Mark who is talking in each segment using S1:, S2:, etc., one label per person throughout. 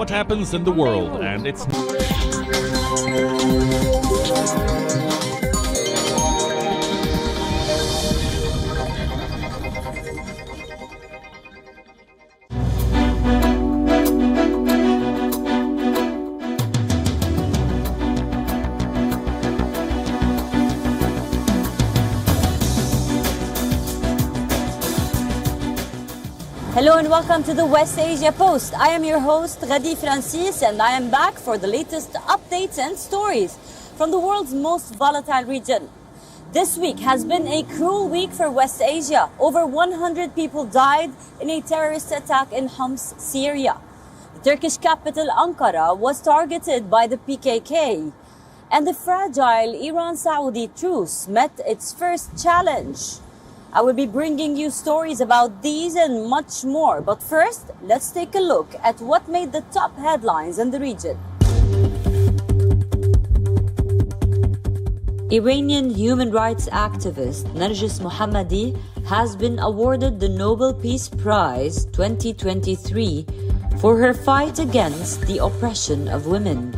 S1: what happens in the world, and it's...
S2: Hello and welcome to the West Asia Post. I am your host, Ghadi Francis, and I am back for the latest updates and stories from the world's most volatile region. This week has been a cruel week for West Asia. Over 100 people died in a terrorist attack in Homs, Syria. The Turkish capital, Ankara, was targeted by the PKK. And the fragile Iran-Saudi truce met its first challenge. I will be bringing you stories about these and much more. But first, let's take a look at what made the top headlines in the region. Iranian human rights activist Narges Mohammadi has been awarded the Nobel Peace Prize 2023 for her fight against the oppression of women.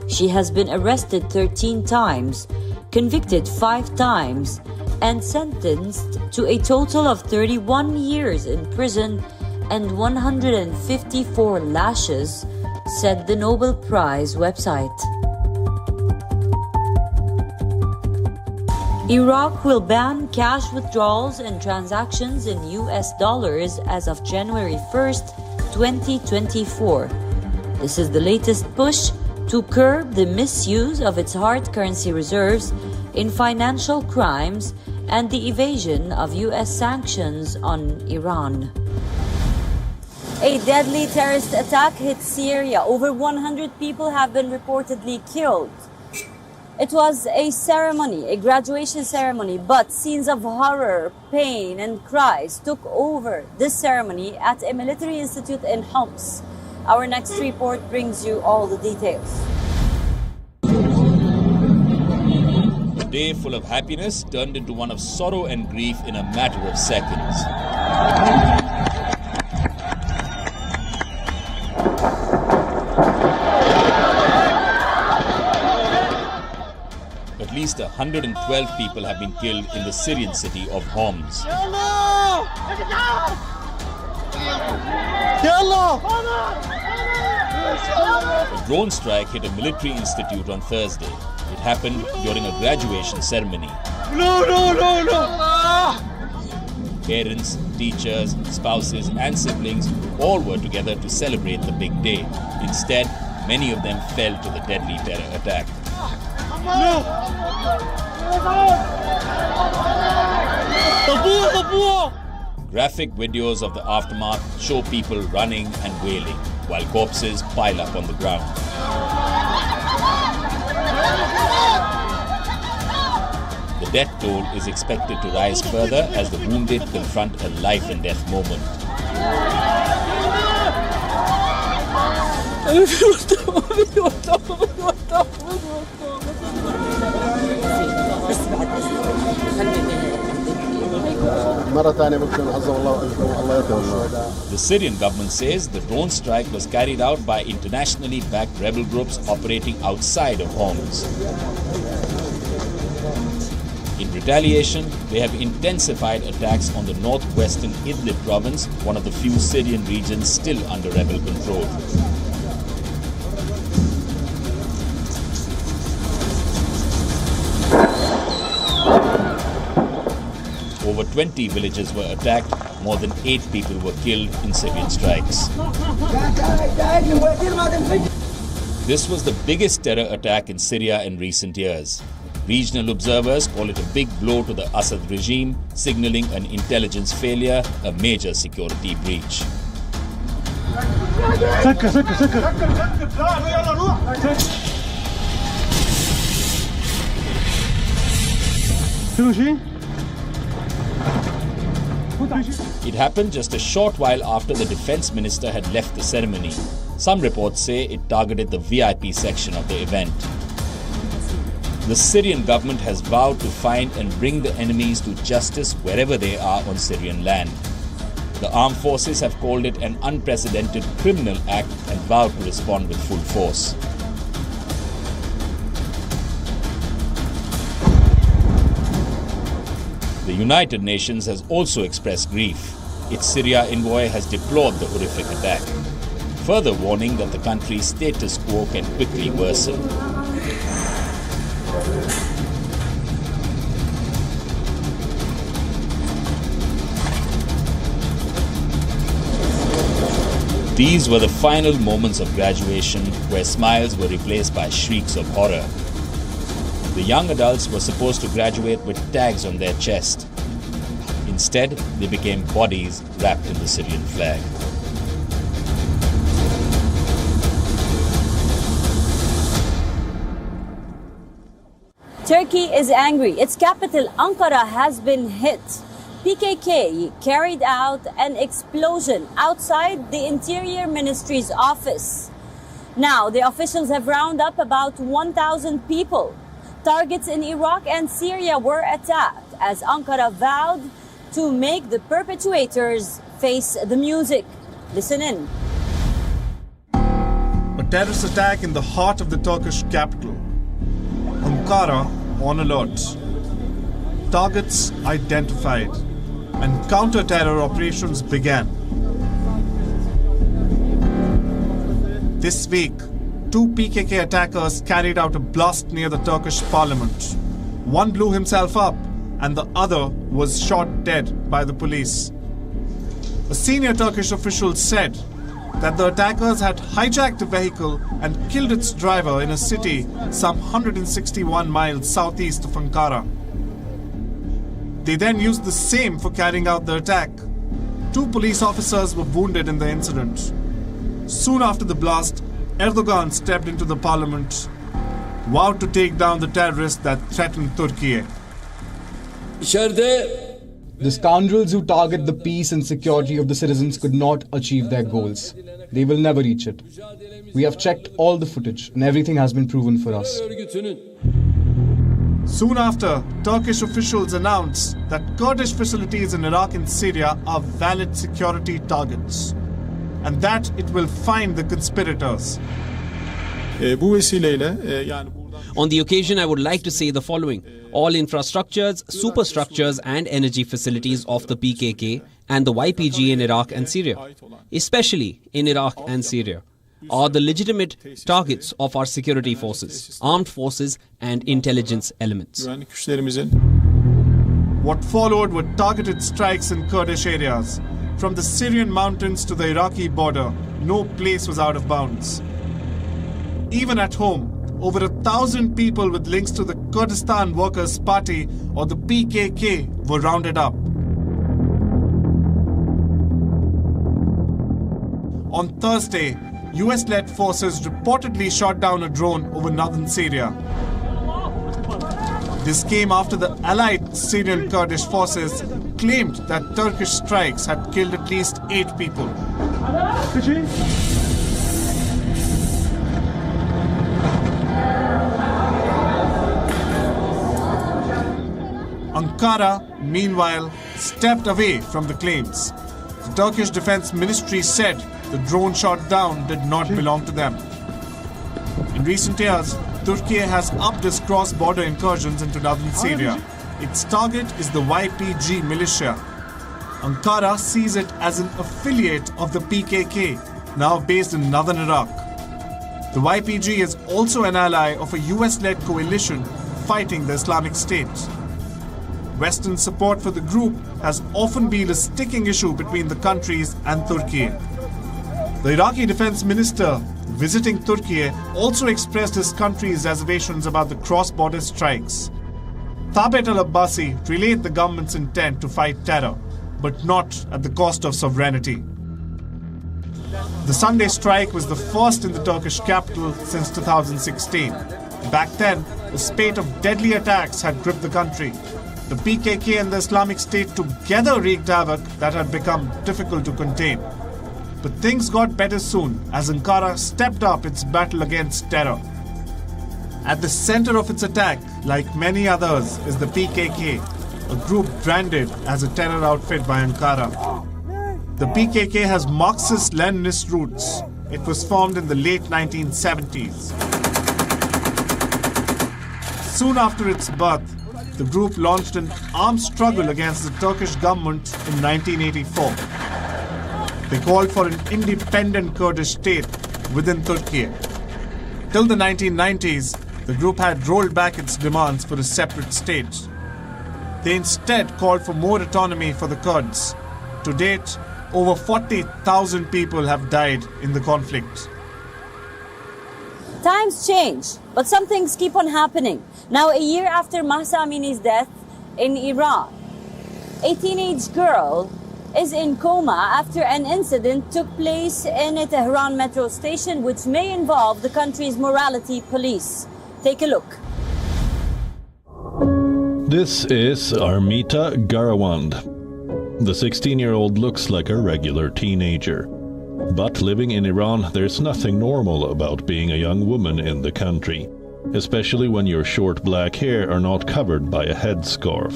S2: She has been arrested 13 times, convicted 5 times, and sentenced to a total of 31 years in prison and 154 lashes, said the Nobel Prize website. Iraq will ban cash withdrawals and transactions in US dollars as of January 1st, 2024. This is the latest push to curb the misuse of its hard currency reserves in financial crimes and the evasion of US sanctions on Iran. A deadly terrorist attack hit Syria. Over 100 people have been reportedly killed. It was a ceremony, a graduation ceremony, but scenes of horror, pain, and cries took over this ceremony at a military institute in Homs. Our next report brings you all the details.
S3: A day full of happiness turned into one of sorrow and grief in a matter of seconds. At least 112 people have been killed in the Syrian city of Homs. A drone strike hit a military institute on Thursday. It happened during a graduation ceremony. Parents, teachers, spouses and siblings all were together to celebrate the big day. Instead, many of them fell to the deadly terror attack. Graphic videos of the aftermath show people running and wailing, while corpses pile up on the ground. The death toll is expected to rise further as the wounded confront a life and death moment. The Syrian government says the drone strike was carried out by internationally backed rebel groups operating outside of Homs. In retaliation, they have intensified attacks on the northwestern Idlib province, one of the few Syrian regions still under rebel control. Over 20 villages were attacked. More than 8 people were killed in Syrian strikes. This was the biggest terror attack in Syria in recent years. Regional observers call it a big blow to the Assad regime, signaling an intelligence failure, a major security breach. It happened just a short while after the defense minister had left the ceremony. Some reports say it targeted the VIP section of the event. The Syrian government has vowed to find and bring the enemies to justice wherever they are on Syrian land. The armed forces have called it an unprecedented criminal act and vowed to respond with full force. The United Nations has also expressed grief. Its Syria envoy has deplored the horrific attack, further warning that the country's status quo can quickly worsen. These were the final moments of graduation, where smiles were replaced by shrieks of horror. The young adults were supposed to graduate with tags on their chest. Instead, they became bodies wrapped in the Syrian flag.
S2: Turkey is angry. Its capital, Ankara, has been hit. PKK carried out an explosion outside the Interior Ministry's office. Now, the officials have rounded up about 1,000 people. Targets in Iraq and Syria were attacked as Ankara vowed to make the perpetrators face the music. Listen in.
S4: A terrorist attack in the heart of the Turkish capital. Ankara on alert. Targets identified. And counter-terror operations began. This week, 2 PKK attackers carried out a blast near the Turkish parliament. One blew himself up and the other was shot dead by the police. A senior Turkish official said that the attackers had hijacked a vehicle and killed its driver in a city some 161 miles southeast of Ankara. They then used the same for carrying out the attack. 2 police officers were wounded in the incident. Soon after the blast, Erdogan stepped into the parliament, vowed to take down the terrorists that threatened Turkiye.
S5: The scoundrels who target the peace and security of the citizens could not achieve their goals. They will never reach it. We have checked all the footage and everything has been proven for us.
S4: Soon after, Turkish officials announced that Kurdish facilities in Iraq and Syria are valid security targets, and that it will find the conspirators.
S6: On the occasion, I would like to say the following. All infrastructures, superstructures and energy facilities of the PKK and the YPG in Iraq and Syria, especially in Iraq and Syria, are the legitimate targets of our security forces, armed forces and intelligence elements.
S4: What followed were targeted strikes in Kurdish areas. From the Syrian mountains to the Iraqi border, no place was out of bounds. Even at home, over 1,000 people with links to the Kurdistan Workers' Party or the PKK were rounded up. On Thursday, US-led forces reportedly shot down a drone over northern Syria. This came after the allied Syrian Kurdish forces claimed that Turkish strikes had killed at least 8 people. Ankara, meanwhile, stepped away from the claims. The Turkish Defense Ministry said the drone shot down did not belong to them. In recent years, Turkiye has upped its cross-border incursions into northern Syria. Its target is the YPG militia. Ankara sees it as an affiliate of the PKK, now based in northern Iraq. The YPG is also an ally of a US-led coalition fighting the Islamic State. Western support for the group has often been a sticking issue between the countries and Turkey. The Iraqi defense minister visiting Turkey also expressed his country's reservations about the cross-border strikes. Thabet al-Abbasi relayed the government's intent to fight terror, but not at the cost of sovereignty. The Sunday strike was the first in the Turkish capital since 2016. Back then, a spate of deadly attacks had gripped the country. The PKK and the Islamic State together wreaked havoc that had become difficult to contain. But things got better soon as Ankara stepped up its battle against terror. At the center of its attack, like many others, is the PKK, a group branded as a terror outfit by Ankara. The PKK has Marxist-Leninist roots. It was formed in the late 1970s. Soon after its birth, the group launched an armed struggle against the Turkish government in 1984. They called for an independent Kurdish state within Turkiye. Till the 1990s, the group had rolled back its demands for a separate state. They instead called for more autonomy for the Kurds. To date, over 40,000 people have died in the conflict.
S2: Times change, but some things keep on happening. Now, a year after Mahsa Amini's death in Iran, a teenage girl is in coma after an incident took place in a Tehran metro station which may involve the country's morality police. Take a look.
S7: This is Armita Garawand. The 16-year-old looks like a regular teenager. But living in Iran, there's nothing normal about being a young woman in the country, especially when your short black hair are not covered by a headscarf.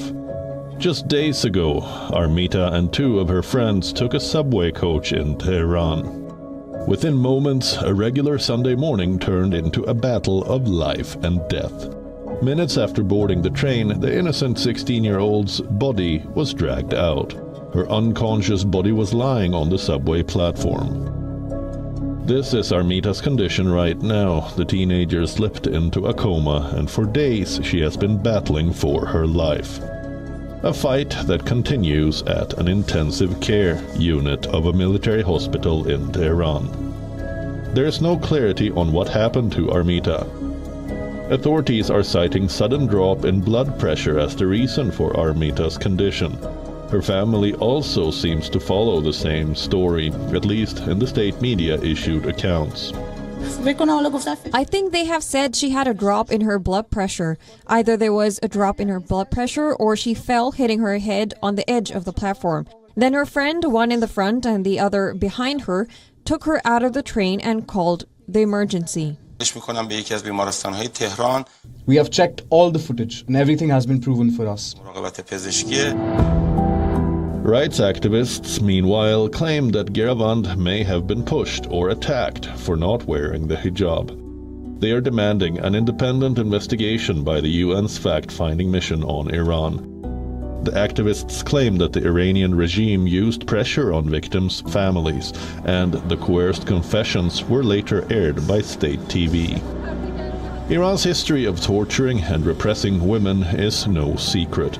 S7: Just days ago, Armita and two of her friends took a subway coach in Tehran. Within moments, a regular Sunday morning turned into a battle of life and death. Minutes after boarding the train, the innocent 16-year-old's body was dragged out. Her unconscious body was lying on the subway platform. This is Armita's condition right now. The teenager slipped into a coma, and for days she has been battling for her life. A fight that continues at an intensive care unit of a military hospital in Tehran. There is no clarity on what happened to Armita. Authorities are citing sudden drop in blood pressure as the reason for Armita's condition. Her family also seems to follow the same story, at least in the state media issued accounts.
S8: I think they have said she had a drop in her blood pressure. Either there was a drop in her blood pressure or she fell hitting her head on the edge of the platform. Then her friend, one in the front and the other behind her, took her out of the train and called the emergency.
S5: We have checked all the footage and everything has been proven for us.
S7: Rights activists, meanwhile, claim that Garawand may have been pushed or attacked for not wearing the hijab. They are demanding an independent investigation by the UN's fact-finding mission on Iran. The activists claim that the Iranian regime used pressure on victims' families, and the coerced confessions were later aired by state TV. Iran's history of torturing and repressing women is no secret.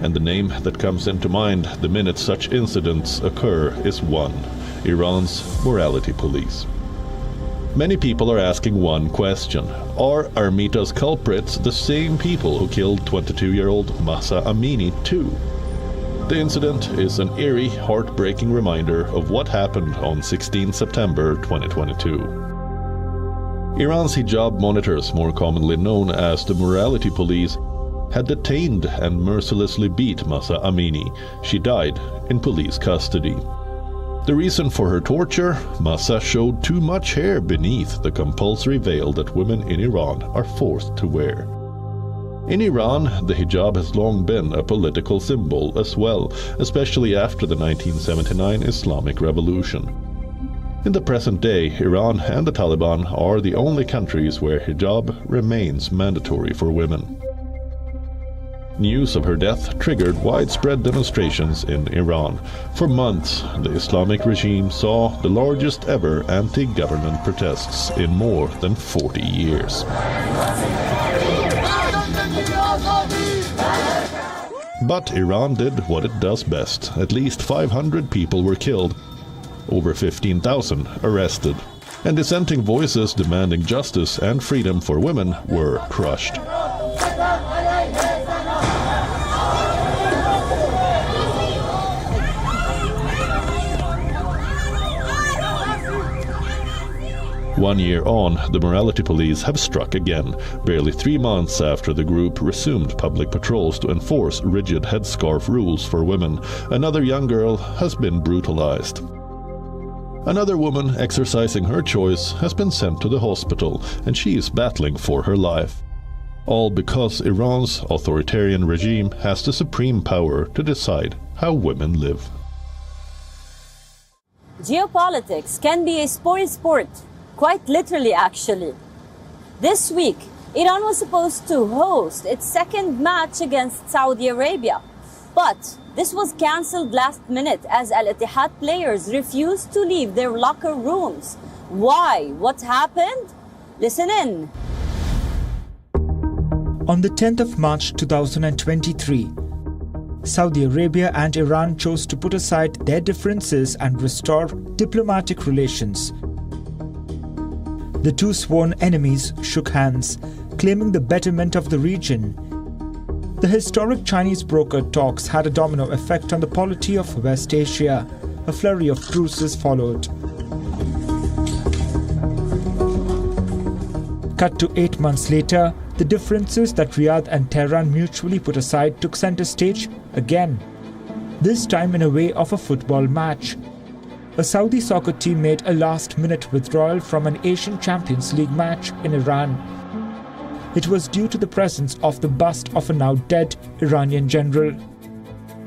S7: And the name that comes into mind the minute such incidents occur is one: Iran's morality police. Many people are asking one question: are Armita's culprits the same people who killed 22-year-old Mahsa Amini too? The incident is an eerie, heartbreaking reminder of what happened on 16 September 2022. Iran's hijab monitors, more commonly known as the morality police, had detained and mercilessly beat Mahsa Amini. She died in police custody. The reason for her torture? Mahsa showed too much hair beneath the compulsory veil that women in Iran are forced to wear. In Iran, the hijab has long been a political symbol as well, especially after the 1979 Islamic Revolution. In the present day, Iran and the Taliban are the only countries where hijab remains mandatory for women. News of her death triggered widespread demonstrations in Iran. For months, the Islamic regime saw the largest ever anti-government protests in more than 40 years. But Iran did what it does best. At least 500 people were killed, over 15,000 arrested, and dissenting voices demanding justice and freedom for women were crushed. One year on, the morality police have struck again, barely 3 months after the group resumed public patrols to enforce rigid headscarf rules for women. Another young girl has been brutalized. Another woman exercising her choice has been sent to the hospital, and she is battling for her life. All because Iran's authoritarian regime has the supreme power to decide how women live.
S2: Geopolitics can be a spoil sport, quite literally actually. This week, Iran was supposed to host its second match against Saudi Arabia. But this was cancelled last minute as Al-Ittihad players refused to leave their locker rooms. Why? What happened? Listen in.
S9: On the 10th of March 2023, Saudi Arabia and Iran chose to put aside their differences and restore diplomatic relations. The two sworn enemies shook hands, claiming the betterment of the region. The historic Chinese brokered talks had a domino effect on the polity of West Asia. A flurry of truces followed. Cut to 8 months later, the differences that Riyadh and Tehran mutually put aside took center stage again. This time in a way of a football match. A Saudi soccer team made a last-minute withdrawal from an Asian Champions League match in Iran. It was due to the presence of the bust of a now dead Iranian general.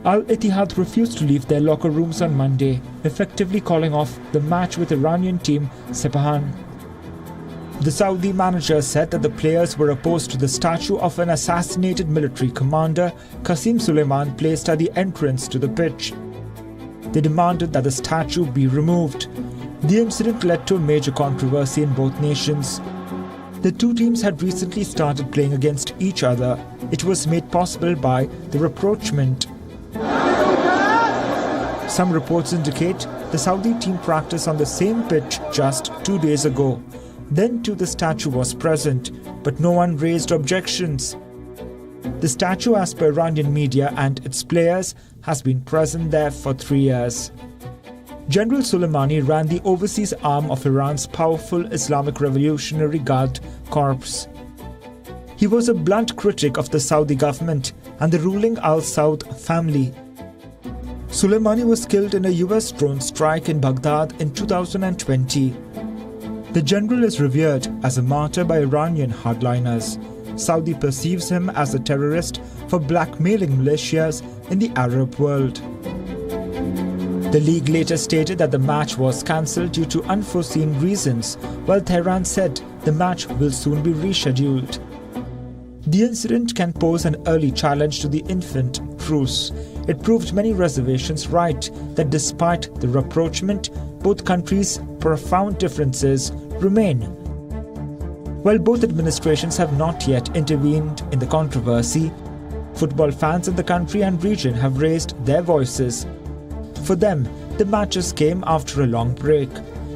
S9: Al-Ittihad refused to leave their locker rooms on Monday, effectively calling off the match with Iranian team Sepahan. The Saudi manager said that the players were opposed to the statue of an assassinated military commander, Qasim Suleiman, placed at the entrance to the pitch. They demanded that the statue be removed. The incident led to a major controversy in both nations. The two teams had recently started playing against each other. It was made possible by the rapprochement. Some reports indicate the Saudi team practiced on the same pitch just 2 days ago. Then too the statue was present, but no one raised objections. The statue, as per Iranian media and its players, has been present there for 3 years. General Soleimani ran the overseas arm of Iran's powerful Islamic Revolutionary Guard Corps. He was a blunt critic of the Saudi government and the ruling Al Saud family. Soleimani was killed in a US drone strike in Baghdad in 2020. The general is revered as a martyr by Iranian hardliners. Saudi perceives him as a terrorist for blackmailing militias in the Arab world. The league later stated that the match was cancelled due to unforeseen reasons, while Tehran said the match will soon be rescheduled. The incident can pose an early challenge to the infant truce. It proved many reservations right, that despite the rapprochement, both countries' profound differences remain. While both administrations have not yet intervened in the controversy, football fans in the country and region have raised their voices. For them, the matches came after a long break.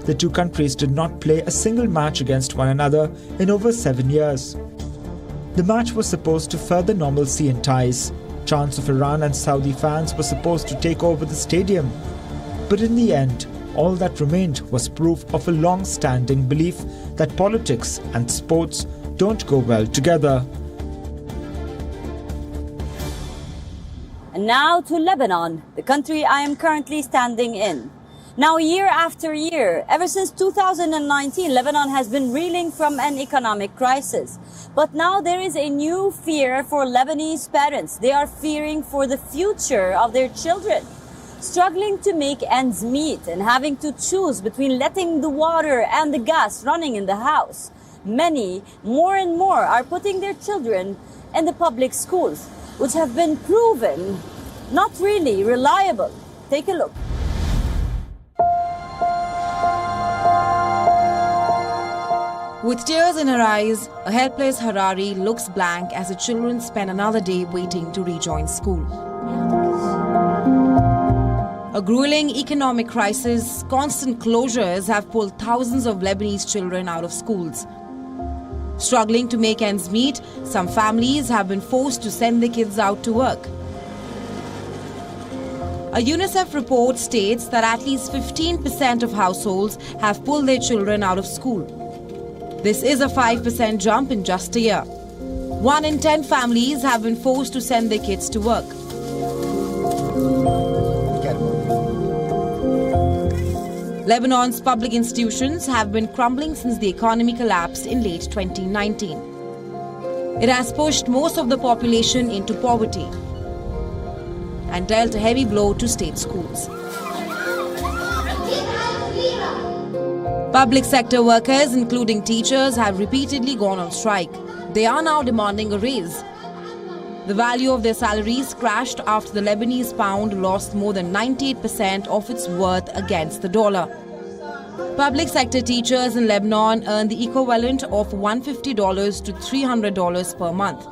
S9: The two countries did not play a single match against one another in over 7 years. The match was supposed to further normalcy in ties. Chants of Iran and Saudi fans were supposed to take over the stadium. But in the end, all that remained was proof of a long-standing belief that politics and sports don't go well together.
S2: And now to Lebanon, the country I am currently standing in. Now, year after year, ever since 2019, Lebanon has been reeling from an economic crisis. But now there is a new fear for Lebanese parents. They are fearing for the future of their children, struggling to make ends meet and having to choose between letting the water and the gas running in the house. Many, more and more, are putting their children in the public schools, which have been proven not really reliable. Take a look.
S10: With tears in her eyes, a helpless Harari looks blank as her children spend another day waiting to rejoin school. A grueling economic crisis, constant closures have pulled thousands of Lebanese children out of schools. Struggling to make ends meet, some families have been forced to send their kids out to work. A UNICEF report states that at least 15% of households have pulled their children out of school. This is a 5% jump in just a year. 1 in 10 families have been forced to send their kids to work. Lebanon's public institutions have been crumbling since the economy collapsed in late 2019. It has pushed most of the population into poverty and dealt a heavy blow to state schools. Public sector workers, including teachers, have repeatedly gone on strike. They are now demanding a raise. The value of their salaries crashed after the Lebanese pound lost more than 98% of its worth against the dollar. Public sector teachers in Lebanon earn the equivalent of $150 to $300 per month.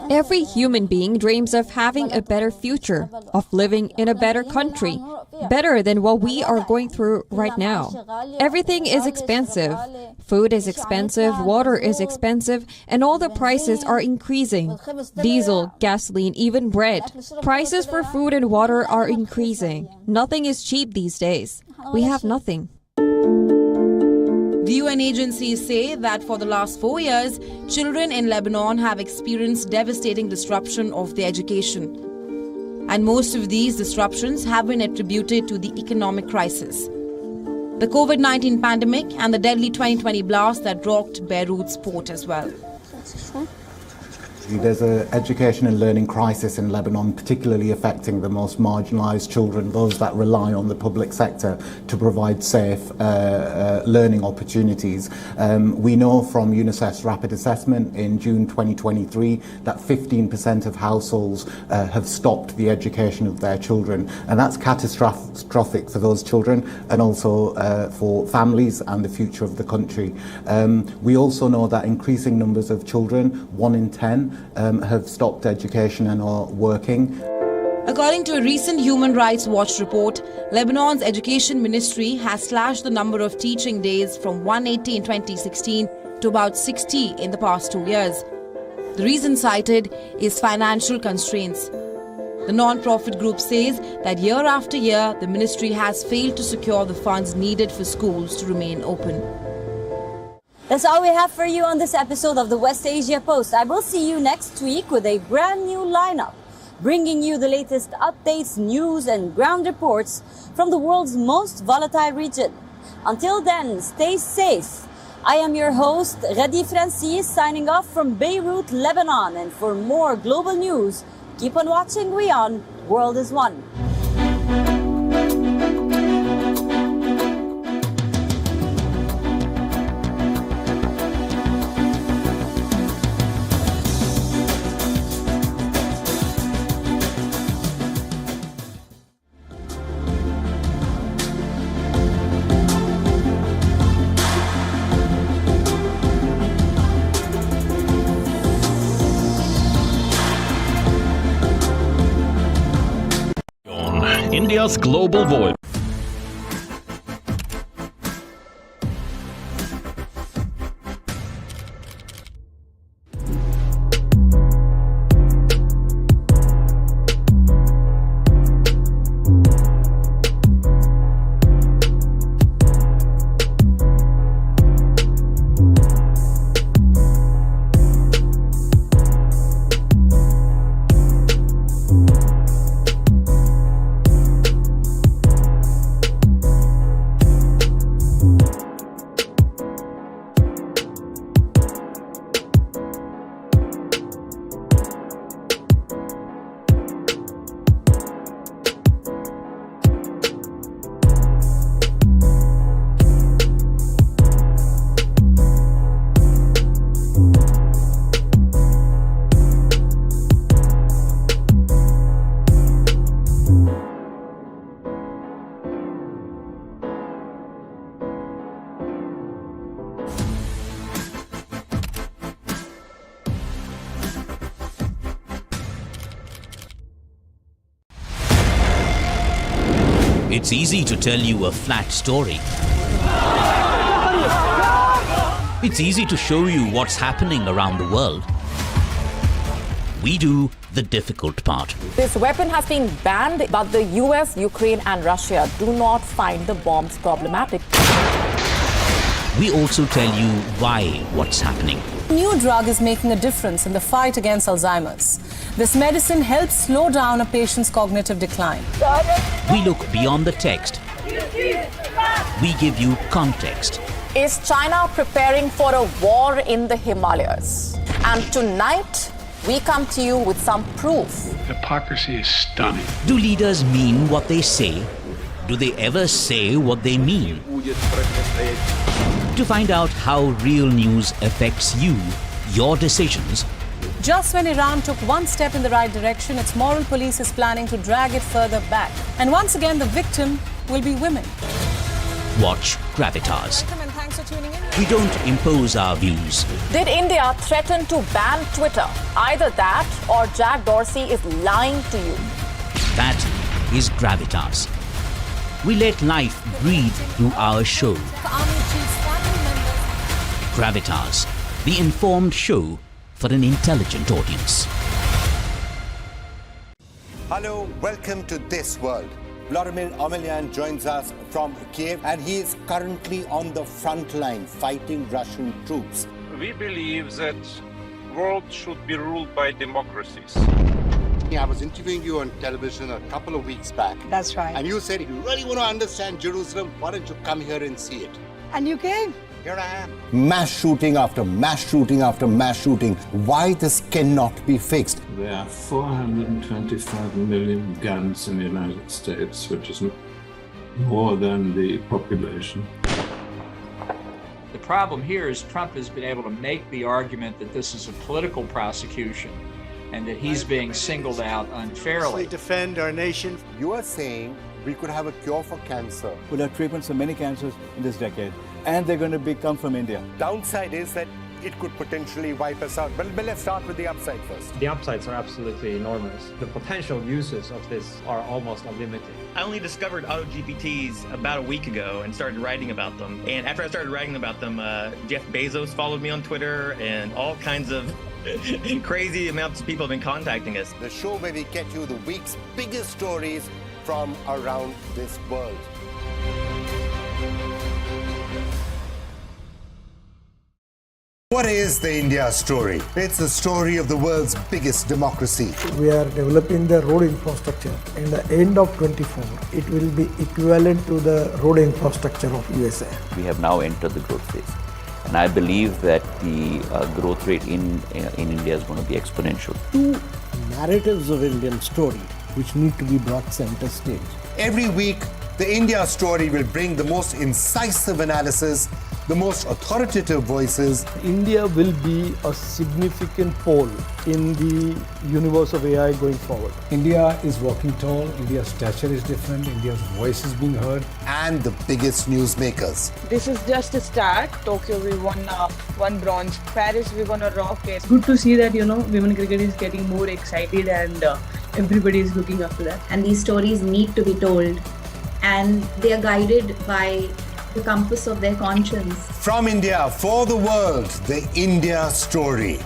S8: Every human being dreams of having a better future, of living in a better country, better than what we are going through right now. Everything is expensive. Food is expensive, water is expensive, and all the prices are increasing. Diesel, gasoline, even bread. Prices for food and water are increasing. Nothing is cheap these days. We have nothing.
S10: The UN agencies say that for the last 4 years, children in Lebanon have experienced devastating disruption of their education. And most of these disruptions have been attributed to the economic crisis. The COVID-19 pandemic and the deadly 2020 blast that rocked Beirut's port as well.
S11: There's an education and learning crisis in Lebanon, particularly affecting the most marginalised children, those that rely on the public sector to provide safe learning opportunities. We know from UNICEF's rapid assessment in June 2023 that 15% of households have stopped the education of their children, and that's catastrophic for those children and also for families and the future of the country. We also know that increasing numbers of children, 1 in 10, have stopped education and are working.
S10: According to a recent Human Rights Watch report, Lebanon's education ministry has slashed the number of teaching days from 180 in 2016 to about 60 in the past 2 years. The reason cited is financial constraints. The non-profit group says that year after year, the ministry has failed to secure the funds needed for schools to remain open.
S2: That's all we have for you on this episode of the West Asia Post. I will see you next week with a brand new lineup, bringing you the latest updates, news and ground reports from the world's most volatile region. Until then, stay safe. I am your host, Ghadi Francis, signing off from Beirut, Lebanon. And for more global news, keep on watching WION World is One.
S1: India's global voice.
S12: It's easy to tell you a flat story. It's easy to show you what's happening around the world. We do the difficult part.
S13: This weapon has been banned, but the US, Ukraine and Russia do not find the bombs problematic.
S12: We also tell you why what's happening.
S14: New drug is making a difference in the fight against Alzheimer's. This medicine helps slow down a patient's cognitive decline.
S12: We look beyond the text. We give you context.
S13: Is China preparing for a war in the Himalayas? And tonight, we come to you with some proof.
S15: Hypocrisy is stunning.
S12: Do leaders mean what they say? do they ever say what they mean? To find out how real news affects you, your decisions,
S14: Just when Iran took one step in the right direction, its moral police is planning to drag it further back. And once again, the victim will be women.
S12: watch Gravitas.
S14: Welcome and thanks for tuning in.
S12: We don't impose our views.
S13: Did India threaten to ban Twitter? Either that or Jack Dorsey is lying to you.
S12: That is Gravitas. We let life breathe through our show. Gravitas, the informed show for an intelligent audience.
S15: Hello, welcome to This World. Vladimir Amelyan joins us from Kiev, and he is currently on the front line fighting Russian troops.
S16: We believe that the world should be ruled by democracies.
S15: I was interviewing you on television a couple of weeks back.
S17: That's right.
S15: And you said, if you really want to understand Jerusalem, why don't you come here and see it?
S17: And you came.
S15: Here I am. Mass shooting after mass shooting after mass shooting. Why this cannot be fixed?
S18: There are 425 million guns in the United States, which is more than the population.
S19: The problem here is Trump has been able to make the argument that this is a political prosecution and that he's being singled out unfairly.
S15: Defend our nation. You are saying we could have a cure for cancer.
S20: We'll have treatments for many cancers in this decade, and they're going to come from India.
S15: Downside is that it could potentially wipe us out. But let's start with the upside first.
S21: The upsides are absolutely enormous. The potential uses of this are almost unlimited.
S22: I only discovered AutoGPTs about a week ago and started writing about them. And after I started writing about them, Jeff Bezos followed me on Twitter, and all kinds of crazy amounts of people have been contacting us.
S15: The show where we get you the week's biggest stories from around this world. What is the India story? It's the story of the world's biggest democracy.
S23: We are developing the road infrastructure. In the end of 24, it will be equivalent to the road infrastructure of USA.
S24: We have now entered the growth phase. And I believe that the growth rate in India is going to be exponential.
S25: Two narratives of Indian story which need to be brought center stage.
S15: Every week, the India story will bring the most incisive analysis, the most authoritative voices.
S23: India will be a significant pole in the universe of AI going forward.
S26: India is walking tall, India's stature is different, India's voice is being heard.
S15: And the biggest newsmakers.
S27: This is just a start. Tokyo, we won one bronze. Paris, we won a rocket. Good to see that, women cricket is getting more excited and everybody is looking up to that.
S28: And these stories need to be told. And they are guided by the compass of their conscience.
S15: From India, for the world, the India story.